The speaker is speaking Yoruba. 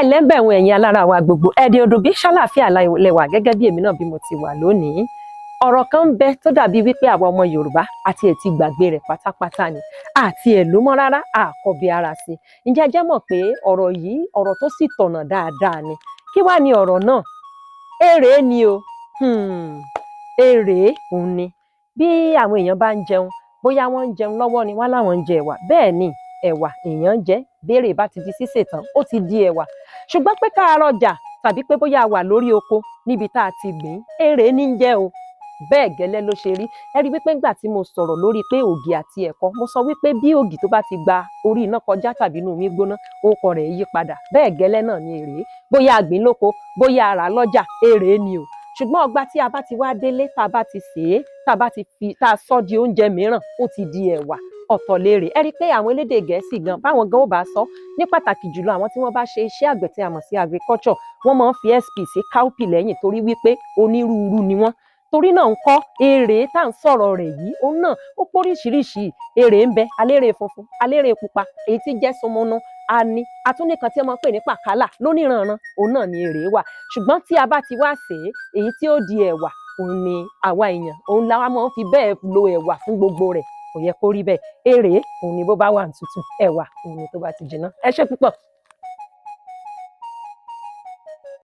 ǹlẹ́ ńbẹ̀ wọ́n ẹ̀yin alára wa gbogbo ẹ̀dẹ̀ odò bí ṣàlàáfíà lẹ́wà gẹ́gẹ́ bí èmi náà bí mo ti wà lónìí. Ọ̀rọ̀ kan ń bẹ tó dàbí wípé àwa ọmọ Yorùbá àti ẹ̀ ti gbàgbé rẹ̀ pátápátá ni àti ẹ̀ ló mọ́ rárá àkọ́bí ara sí. Ǹjẹ́ ẹ jẹ́ mọ̀ pé ọ̀rọ̀ yìí ọ̀rọ̀ tó sì tọ̀nà dáadáa ni. Kí wá ni ọ̀rọ̀ náà? Èrè ni o. Èrè òun ni. Bí àwọn èèyàn bá ń jẹun, bóyá wọ́n ń jẹun lọ́wọ́ ni wọ́n láwọn ń jẹ ẹ̀wà. Bẹ́ẹ̀ ni ẹ̀wà èèyàn ń jẹ, béèrè bá ti di sísè tán, ó ti di ẹ̀wà. Ṣùgbọ́n pé ká rọjà tàbí pé bóyá wà lórí oko níbi tá a ti gbìn, èrè ní ń jẹ́ o. Bẹ́ẹ̀ gẹ́lẹ́ ló ṣe rí. Ẹ rí wípé nígbà tí mo sọ̀rọ̀ lórí pé ògì àti ẹ̀kọ, mo sọ wípé bí ògì tó bá ti gba orí iná kọjá tàbí inú omi gbóná, orúkọ rẹ̀ yí padà. Bẹ́ẹ̀ gẹ́lẹ́ náà ni èrè. Bóyá a gbìn lóko, bóyá a rà lọ́jà, èrè ni o. Ṣùgbọ́n ọgbà tí a bá ti wá délé, tá a bá ti sè é, tá a sọ di oúnjẹ mìíràn, ó ti di ẹ̀wà. Ọ̀tọ̀ lérè. Ẹ rí pé àwọn elédè Gẹ̀ẹ́sì gan, báwọn gan ó bá sọ, ní pàtàkì jùlọ àwọn tí wọ́n bá ṣe iṣẹ́ àgbẹ̀ tí a mọ̀ sí agriculture, wọ́n máa ń fi SP sí cowpea lẹ́yìn torí wípé onírúurú ni wọ́n. Torí náà ńkọ́ èrè tá à ń sọ̀rọ̀ rẹ̀ yìí, òun náà ó póríṣiríṣi. Èrè ń bẹ, alérè funfun, alérè pupa, èyí tí jẹ́ sọmọnà, a ní atúnìkan tí wọ́n máa ń pè ní pàkálà lóníranran, òun náà ni èrè wà. Ṣùgbọ́n tí a bá ti wá sè é, èyí tí ó di ẹ̀wà, òun ni àwa èèyàn, òun la máa ń fi bẹ́ẹ̀ lo ẹ̀wà fún gbogbo rẹ̀. Kò yẹ kó rí bẹ́ẹ̀. Èrè òun ni bó bá wà ní tútù, ẹ̀wà òun ni tó bá ti jiná. Ẹ ṣé púpọ̀.